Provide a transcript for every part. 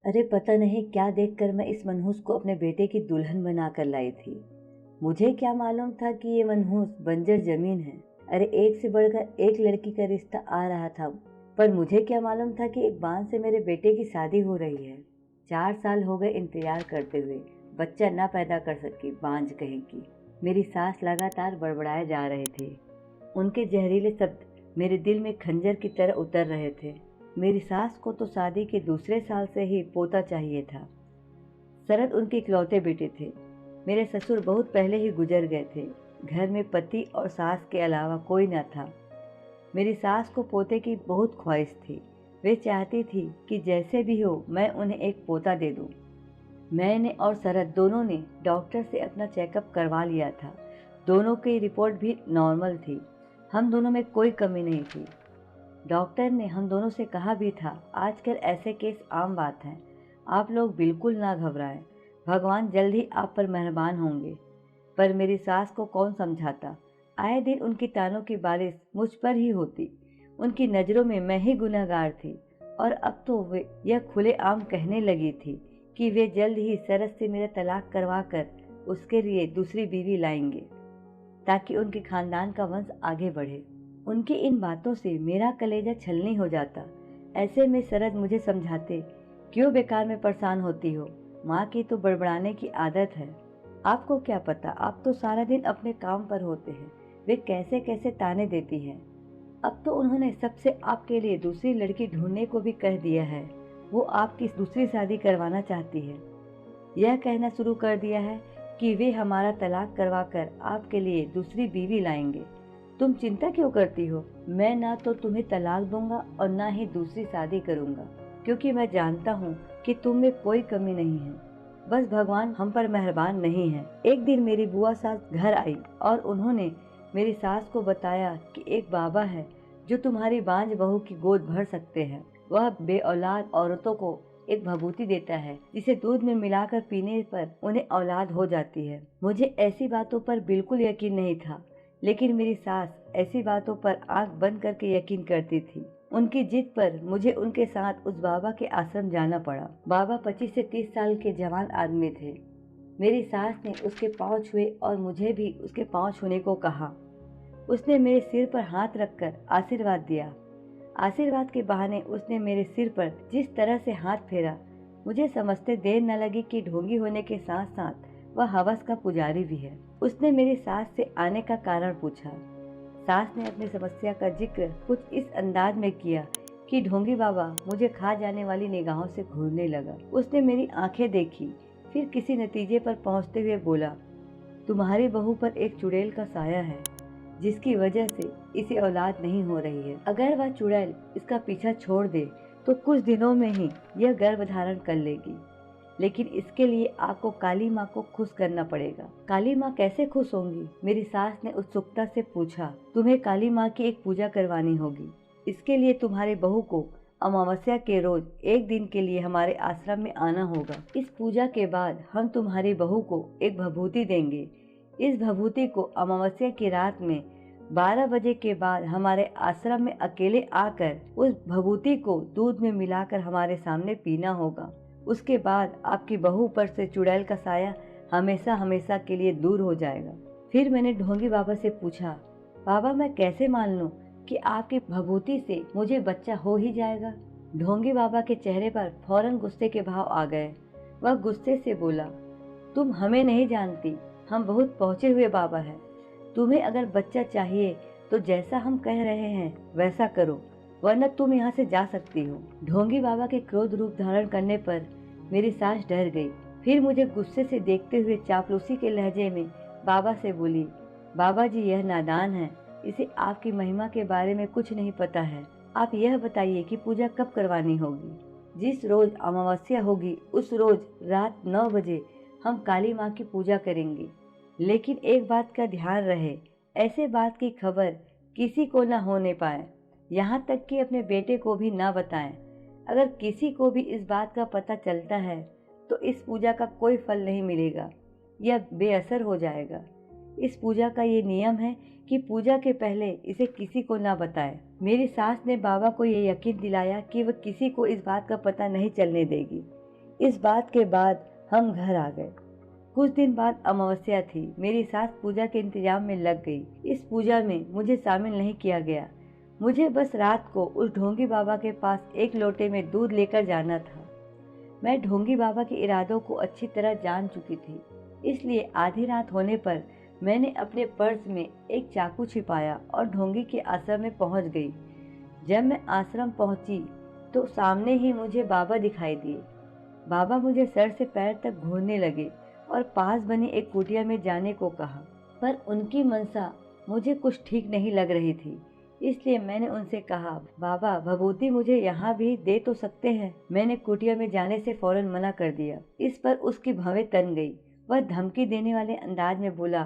अरे पता नहीं क्या देखकर मैं इस मनहूस को अपने बेटे की दुल्हन बनाकर लाई थी। मुझे क्या मालूम था कि ये मनहूस बंजर जमीन है। अरे एक से बढ़कर एक लड़की का रिश्ता आ रहा था, पर मुझे क्या मालूम था कि एक बांझ से मेरे बेटे की शादी हो रही है। 4 साल हो गए इंतजार करते हुए, बच्चा ना पैदा कर सकी बांझ कहेगी। मेरी सांस लगातार बड़बड़ाए जा रहे थे। उनके जहरीले शब्द मेरे दिल में खंजर की तरह उतर रहे थे। मेरी सास को तो शादी के दूसरे साल से ही पोता चाहिए था। शरद उनके इकलौते बेटे थे। मेरे ससुर बहुत पहले ही गुजर गए थे। घर में पति और सास के अलावा कोई न था। मेरी सास को पोते की बहुत ख्वाहिश थी। वे चाहती थी कि जैसे भी हो मैं उन्हें एक पोता दे दूं। मैंने और शरद दोनों ने डॉक्टर से अपना चेकअप करवा लिया था। दोनों की रिपोर्ट भी नॉर्मल थी। हम दोनों में कोई कमी नहीं थी। डॉक्टर ने हम दोनों से कहा भी था, आजकल ऐसे केस आम बात है, आप लोग बिल्कुल ना घबराएं, भगवान जल्द ही आप पर मेहरबान होंगे। पर मेरी सास को कौन समझाता। आए दिन उनकी तानों की बारिश मुझ पर ही होती। उनकी नज़रों में मैं ही गुनहगार थी। और अब तो वे यह खुलेआम कहने लगी थी कि वे जल्द ही शरद से मेरा तलाक करवा कर उसके लिए दूसरी बीवी लाएंगे, ताकि उनके खानदान का वंश आगे बढ़े। उनकी इन बातों से मेरा कलेजा छलनी हो जाता। ऐसे में शरद मुझे समझाते, क्यों बेकार में परेशान होती हो, माँ की तो बड़बड़ाने की आदत है। आपको क्या पता, आप तो सारा दिन अपने काम पर होते हैं, वे कैसे कैसे ताने देती हैं। अब तो उन्होंने सबसे आपके लिए दूसरी लड़की ढूंढने को भी कह दिया है। वो आपकी दूसरी शादी करवाना चाहती है। यह कहना शुरू कर दिया है कि वे हमारा तलाक करवाकर आपके लिए दूसरी बीवी लाएंगे। तुम चिंता क्यों करती हो? मैं ना तो तुम्हें तलाक दूंगा और ना ही दूसरी शादी करूंगा, क्योंकि मैं जानता हूँ कि तुम में कोई कमी नहीं है। बस भगवान हम पर मेहरबान नहीं है। एक दिन मेरी बुआ सास घर आई और उन्होंने मेरी सास को बताया कि एक बाबा है जो तुम्हारी बांझ बहू की गोद भर सकते हैं। वह बेऔलाद औरतों को एक भभूति देता है जिसे दूध में मिलाकर पीने पर उन्हें औलाद हो जाती है। मुझे ऐसी बातों पर बिल्कुल यकीन नहीं था, लेकिन मेरी सास ऐसी बातों पर आंख बंद करके यकीन करती थी। उनकी जिद पर मुझे उनके साथ उस बाबा के आश्रम जाना पड़ा। बाबा 25 से 30 साल के जवान आदमी थे। मेरी सास ने उसके पांव छुए और मुझे भी उसके पांव छूने को कहा। उसने मेरे सिर पर हाथ रखकर आशीर्वाद दिया। आशीर्वाद के बहाने उसने मेरे सिर पर जिस तरह से हाथ फेरा, मुझे समझते देर न लगी कि ढोंगी होने के साथ साथ वह हवस का पुजारी भी है। उसने मेरी सास से आने का कारण पूछा। सास ने अपनी समस्या का जिक्र कुछ इस अंदाज में किया कि ढोंगी बाबा मुझे खा जाने वाली निगाहों से घूरने लगा। उसने मेरी आंखें देखी, फिर किसी नतीजे पर पहुंचते हुए बोला, तुम्हारी बहू पर एक चुड़ैल का साया है, जिसकी वजह से इसे औलाद नहीं हो रही है। अगर वह चुड़ैल इसका पीछा छोड़ दे तो कुछ दिनों में ही यह गर्भ धारण कर लेगी, लेकिन इसके लिए आपको काली माँ को खुश करना पड़ेगा। काली माँ कैसे खुश होंगी? मेरी सास ने उत्सुकता से पूछा। तुम्हें काली माँ की एक पूजा करवानी होगी। इसके लिए तुम्हारे बहू को अमावस्या के रोज एक दिन के लिए हमारे आश्रम में आना होगा। इस पूजा के बाद हम तुम्हारी बहू को एक भभूति देंगे। इस भभूति को अमावस्या की रात में 12 बजे के बाद हमारे आश्रम में अकेले आकर उस भभूति को दूध में मिलाकर हमारे सामने पीना होगा। उसके बाद आपकी बहू पर से चुड़ैल का साया हमेशा हमेशा के लिए दूर हो जाएगा। फिर मैंने ढोंगी बाबा से पूछा, बाबा मैं कैसे मान लूं कि आपकी भभूति से मुझे बच्चा हो ही जाएगा? ढोंगी बाबा के चेहरे पर फौरन गुस्से के भाव आ गए। वह गुस्से से बोला, तुम हमें नहीं जानती, हम बहुत पहुंचे हुए बाबा हैं। तुम्हें अगर बच्चा चाहिए तो जैसा हम कह रहे हैं वैसा करो, वरना तुम यहाँ से जा सकती हो। ढोंगी बाबा के क्रोध रूप धारण करने पर मेरी सास डर गई। फिर मुझे गुस्से से देखते हुए चापलूसी के लहजे में बाबा से बोली, बाबा जी यह नादान है, इसे आपकी महिमा के बारे में कुछ नहीं पता है। आप यह बताइए कि पूजा कब करवानी होगी? जिस रोज अमावस्या होगी उस रोज रात 9 बजे हम काली माँ की पूजा करेंगे। लेकिन एक बात का ध्यान रहे, ऐसे बात की खबर किसी को न होने पाए, यहाँ तक कि अपने बेटे को भी ना बताएं। अगर किसी को भी इस बात का पता चलता है तो इस पूजा का कोई फल नहीं मिलेगा, यह बेअसर हो जाएगा। इस पूजा का ये नियम है कि पूजा के पहले इसे किसी को ना बताए। मेरी सास ने बाबा को ये यकीन दिलाया कि वह किसी को इस बात का पता नहीं चलने देगी। इस बात के बाद हम घर आ गए। कुछ दिन बाद अमावस्या थी। मेरी सास पूजा के इंतजाम में लग गई। इस पूजा में मुझे शामिल नहीं किया गया। मुझे बस रात को उस ढोंगी बाबा के पास एक लोटे में दूध लेकर जाना था। मैं ढोंगी बाबा के इरादों को अच्छी तरह जान चुकी थी, इसलिए आधी रात होने पर मैंने अपने पर्स में एक चाकू छिपाया और ढोंगी के आश्रम में पहुंच गई। जब मैं आश्रम पहुंची तो सामने ही मुझे बाबा दिखाई दिए। बाबा मुझे सर से पैर तक घूरने लगे और पास बनी एक कुटिया में जाने को कहा, पर उनकी मनसा मुझे कुछ ठीक नहीं लग रही थी। इसलिए मैंने उनसे कहा, बाबा भभूति मुझे यहाँ भी दे तो सकते हैं। मैंने कुटिया में जाने से फौरन मना कर दिया। इस पर उसकी भवें तन गई। वह धमकी देने वाले अंदाज में बोला,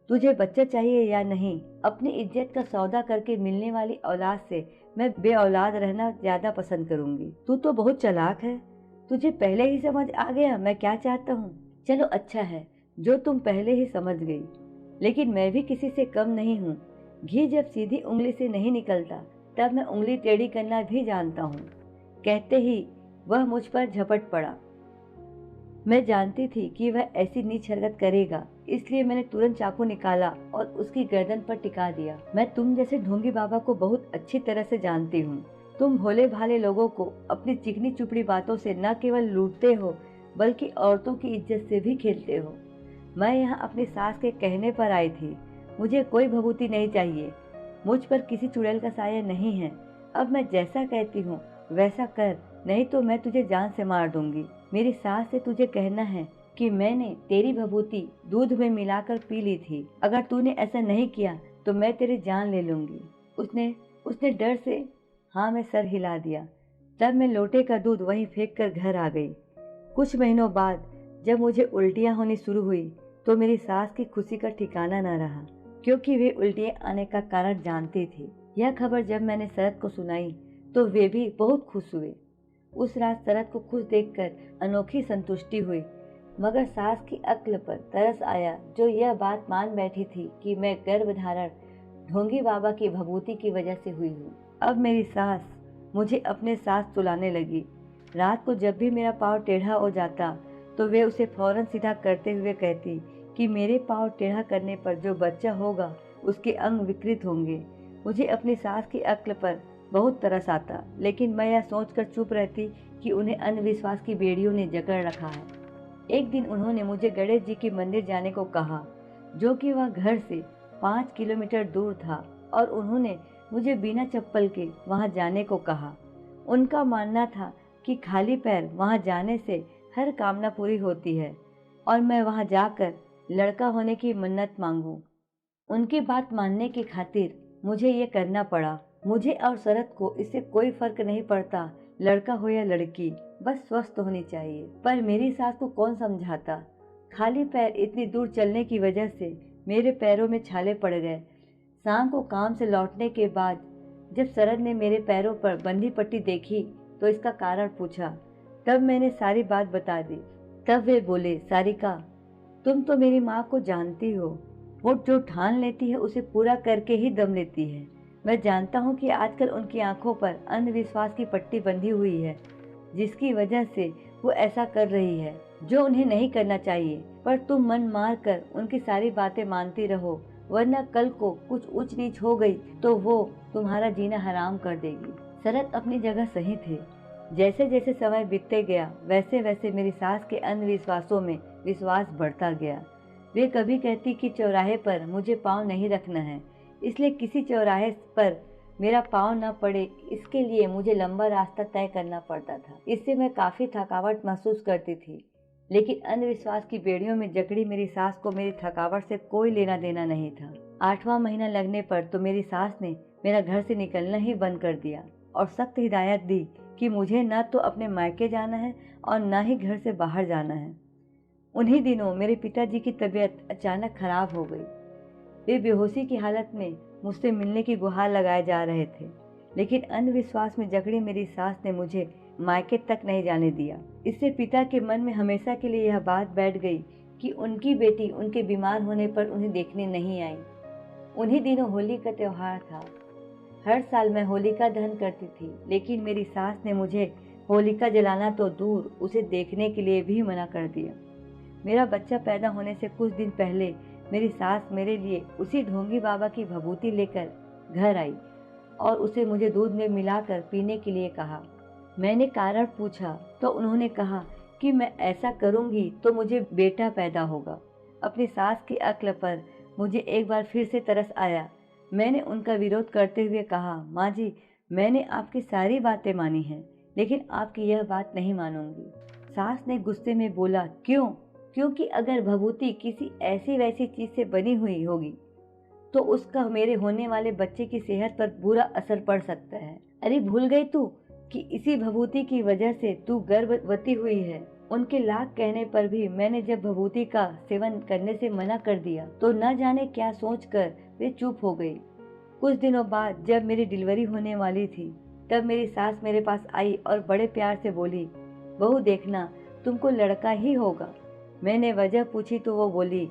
तुझे बच्चा चाहिए या नहीं? अपनी इज्जत का सौदा करके मिलने वाली औलाद से मैं बे औलाद रहना ज्यादा पसंद करूंगी। तू तो बहुत चालाक है, तुझे पहले ही समझ आ गया मैं क्या चाहता हूँ। चलो अच्छा है जो तुम पहले ही समझ गई, लेकिन मैं भी किसी से कम नहीं हूँ। घी जब सीधी उंगली से नहीं निकलता तब मैं उंगली टेढ़ी करना भी जानता हूँ। कहते ही वह मुझ पर झपट पड़ा। मैं जानती थी कि वह ऐसी नीच हरकत करेगा, इसलिए मैंने तुरंत चाकू निकाला और उसकी गर्दन पर टिका दिया। मैं तुम जैसे ढोंगी बाबा को बहुत अच्छी तरह से जानती हूँ। तुम भोले भाले लोगों को अपनी चिकनी चुपड़ी बातों से न केवल लूटते हो बल्कि औरतों की इज्जत से भी खेलते हो। मैं यहाँ अपनी सास के कहने पर आई थी। मुझे कोई भभूति नहीं चाहिए। मुझ पर किसी चुड़ैल का साया नहीं है। अब मैं जैसा कहती हूँ वैसा कर, नहीं तो मैं तुझे जान से मार दूंगी। मेरी सास से तुझे कहना है कि मैंने तेरी भभूति दूध में मिलाकर पी ली थी। अगर तूने ऐसा नहीं किया तो मैं तेरी जान ले लूंगी। उसने डर से हाँ में सर हिला दिया। तब मैं लोटे का दूध वहीं फेंक कर घर आ गई। कुछ महीनों बाद जब मुझे उल्टियाँ होनी शुरू हुई तो मेरी सास की खुशी का ठिकाना न रहा, क्योंकि वे उल्टियाँ आने का कारण जानती थी। यह खबर जब मैंने शरद को सुनाई तो वे भी बहुत खुश हुए। उस रात शरद को खुश देखकर अनोखी संतुष्टि हुई, मगर सास की अक्ल पर तरस आया, जो यह बात मान बैठी थी कि मैं गर्भधारण ढोंगी बाबा की भभूति की वजह से हुई हूँ। अब मेरी सास मुझे अपने साथ सुलाने लगी। रात को जब भी मेरा पाँव टेढ़ा हो जाता तो वे उसे फौरन सीधा करते हुए कहती कि मेरे पाँव टेढ़ा करने पर जो बच्चा होगा उसके अंग विकृत होंगे। मुझे अपनी सास की अक्ल पर बहुत तरस आता, लेकिन मैं यह सोचकर चुप रहती कि उन्हें अंधविश्वास की बेड़ियों ने जकड़ रखा है। एक दिन उन्होंने मुझे गणेश जी के मंदिर जाने को कहा, जो कि वह घर से 5 किलोमीटर दूर था, और उन्होंने मुझे बिना चप्पल के वहां जाने को कहा। उनका मानना था कि खाली पैर वहां जाने से हर कामना पूरी होती है और मैं वहां जाकर लड़का होने की मन्नत मांगूं। उनकी बात मानने की खातिर मुझे ये करना पड़ा। मुझे और शरद को इससे कोई फर्क नहीं पड़ता, लड़का हो या लड़की, बस स्वस्थ होनी चाहिए। पर मेरी सास को कौन समझाता। खाली पैर इतनी दूर चलने की वजह से मेरे पैरों में छाले पड़ गए। शाम को काम से लौटने के बाद जब शरद ने मेरे पैरों पर बंधी पट्टी देखी तो इसका कारण पूछा। तब मैंने सारी बात बता दी। तब वे बोले, सारिका, तुम तो मेरी माँ को जानती हो, वो जो ठान लेती है उसे पूरा करके ही दम लेती है। मैं जानता हूँ कि आजकल उनकी आंखों पर अंधविश्वास की पट्टी बंधी हुई है, जिसकी वजह से वो ऐसा कर रही है जो उन्हें नहीं करना चाहिए। पर तुम मन मार कर उनकी सारी बातें मानती रहो, वरना कल को कुछ ऊंच नीच हो गई तो वो तुम्हारा जीना हराम कर देगी। शरद अपनी जगह सही थे। जैसे जैसे समय बीतते गया वैसे वैसे मेरी सास के अंधविश्वासों में विश्वास बढ़ता गया। वे कभी कहती कि चौराहे पर मुझे पाँव नहीं रखना है, इसलिए किसी चौराहे पर मेरा पाँव न पड़े इसके लिए मुझे लंबा रास्ता तय करना पड़ता था। इससे मैं काफी थकावट महसूस करती थी, लेकिन अंधविश्वास की बेड़ियों में जकड़ी मेरी सास को मेरी थकावट से कोई लेना देना नहीं था। 8वां महीना लगने पर तो मेरी सास ने मेरा घर से निकलना ही बंद कर दिया और सख्त हिदायत दी कि मुझे न तो अपने मायके जाना है और न ही घर से बाहर जाना है। उन्हीं दिनों मेरे पिताजी की तबीयत अचानक खराब हो गई। वे बेहोशी की हालत में मुझसे मिलने की गुहार लगाए जा रहे थे, लेकिन अंधविश्वास में जकड़ी मेरी सास ने मुझे मायके तक नहीं जाने दिया। इससे पिता के मन में हमेशा के लिए यह बात बैठ गई कि उनकी बेटी उनके बीमार होने पर उन्हें देखने नहीं आई। उन्हीं दिनों होली का त्योहार था। हर साल मैं होलिका दहन करती थी, लेकिन मेरी सास ने मुझे होलिका जलाना तो दूर, उसे देखने के लिए भी मना कर दिया। मेरा बच्चा पैदा होने से कुछ दिन पहले मेरी सास मेरे लिए उसी ढोंगी बाबा की भभूति लेकर घर आई और उसे मुझे दूध में मिलाकर पीने के लिए कहा। मैंने कारण पूछा तो उन्होंने कहा कि मैं ऐसा करूंगी तो मुझे बेटा पैदा होगा। अपनी सास की अक्ल पर मुझे एक बार फिर से तरस आया। मैंने उनका विरोध करते हुए कहा, माँ जी, मैंने आपकी सारी बातें मानी हैं, लेकिन आपकी यह बात नहीं मानूंगी। सास ने गुस्से में बोला, क्यों? क्योंकि अगर भभूति किसी ऐसी वैसी चीज से बनी हुई होगी तो उसका मेरे होने वाले बच्चे की सेहत पर बुरा असर पड़ सकता है। अरे भूल गई तू कि इसी भभूति की वजह से तू गर्भवती हुई है। उनके लाख कहने पर भी मैंने जब भभूति का सेवन करने से मना कर दिया तो न जाने क्या सोचकर वे चुप हो गई। कुछ दिनों बाद जब मेरी डिलीवरी होने वाली थी तब मेरी सास मेरे पास आई और बड़े प्यार से बोली, बहू देखना, तुमको लड़का ही होगा। मैंने वजह पूछी तो वो बोली,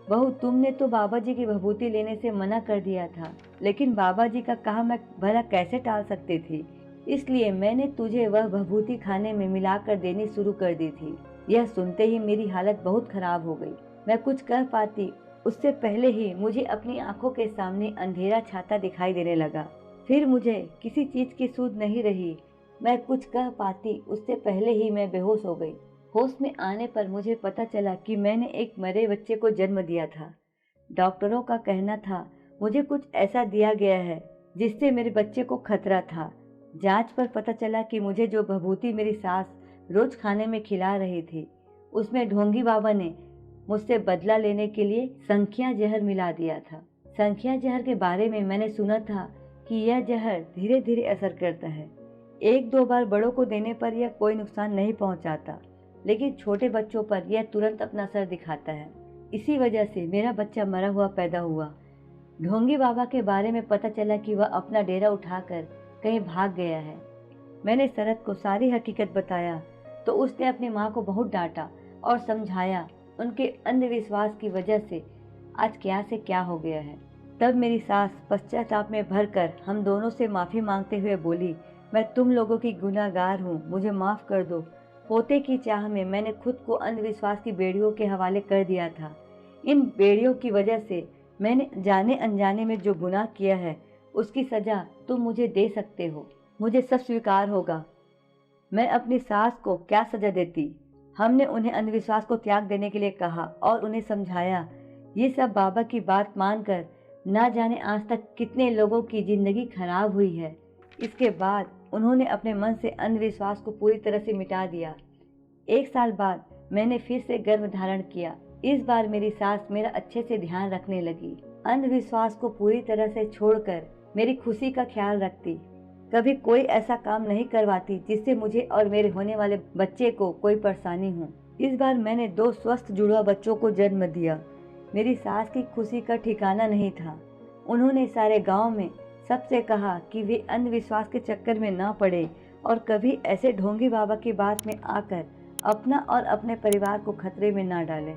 बहू तुमने तो बाबा जी की भभूति लेने से मना कर दिया था, लेकिन बाबा जी का कहा मैं भला कैसे टाल सकती थी, इसलिए मैंने तुझे वह भभूति खाने में मिलाकर देनी शुरू कर दी थी। यह सुनते ही मेरी हालत बहुत खराब हो गई। मैं कुछ कह पाती उससे पहले ही मुझे अपनी आंखों के सामने अंधेरा छाता दिखाई देने लगा। फिर मुझे किसी चीज की सूझ नहीं रही। मैं कुछ कह पाती उससे पहले ही मैं बेहोश हो गई। होश में आने पर मुझे पता चला कि मैंने एक मरे बच्चे को जन्म दिया था। डॉक्टरों का कहना था मुझे कुछ ऐसा दिया गया है जिससे मेरे बच्चे को खतरा था। जांच पर पता चला कि मुझे जो भभूति मेरी सास रोज खाने में खिला रही थी उसमें ढोंगी बाबा ने मुझसे बदला लेने के लिए संख्या जहर मिला दिया था। संख्या जहर के बारे में मैंने सुना था कि यह जहर धीरे धीरे असर करता है। एक दो बार बड़ों को देने पर यह कोई नुकसान नहीं पहुंचाता, लेकिन छोटे बच्चों पर यह तुरंत अपना असर दिखाता है। इसी वजह से मेरा बच्चा मरा हुआ पैदा हुआ। ढोंगी बाबा के बारे में पता चला कि वह अपना डेरा उठाकर कहीं भाग गया है। मैंने शरद को सारी हकीकत बताया तो उसने अपनी माँ को बहुत डांटा और समझाया उनके अंधविश्वास की वजह से आज क्या से क्या हो गया है। तब मेरी सास पश्चाताप में भरकर हम दोनों से माफी मांगते हुए बोली, मैं तुम लोगों की गुनाहगार हूँ, मुझे माफ कर दो। पोते की चाह में मैंने खुद को अंधविश्वास की बेड़ियों के हवाले कर दिया था। इन बेड़ियों की वजह से मैंने जाने अनजाने में जो गुनाह किया है उसकी सजा तुम मुझे दे सकते हो। मुझे सब स्वीकार होगा। मैं अपनी सास को क्या सजा देती। हमने उन्हें अंधविश्वास को त्याग देने के लिए कहा और उन्हें समझाया। ये सब बाबा की बात मानकर ना जाने आज तक कितने लोगों की जिंदगी खराब हुई है। इसके बाद उन्होंने अपने मन से अंधविश्वास को पूरी तरह से मिटा दिया। 1 साल बाद मैंने फिर से गर्भ धारण किया। इस बार मेरी सास मेरा अच्छे से ध्यान रखने लगी। अंधविश्वास को पूरी तरह से छोड़कर मेरी खुशी का ख्याल रखती। कभी कोई ऐसा काम नहीं करवाती जिससे मुझे और मेरे होने वाले बच्चे को कोई परेशानी हो। इस बार मैंने 2 स्वस्थ जुड़वा बच्चों को जन्म दिया। मेरी सास की खुशी का ठिकाना नहीं था। उन्होंने सारे गांव में सबसे कहा कि वे अंधविश्वास के चक्कर में ना पड़े और कभी ऐसे ढोंगी बाबा की बात में आकर अपना और अपने परिवार को खतरे में ना डालें।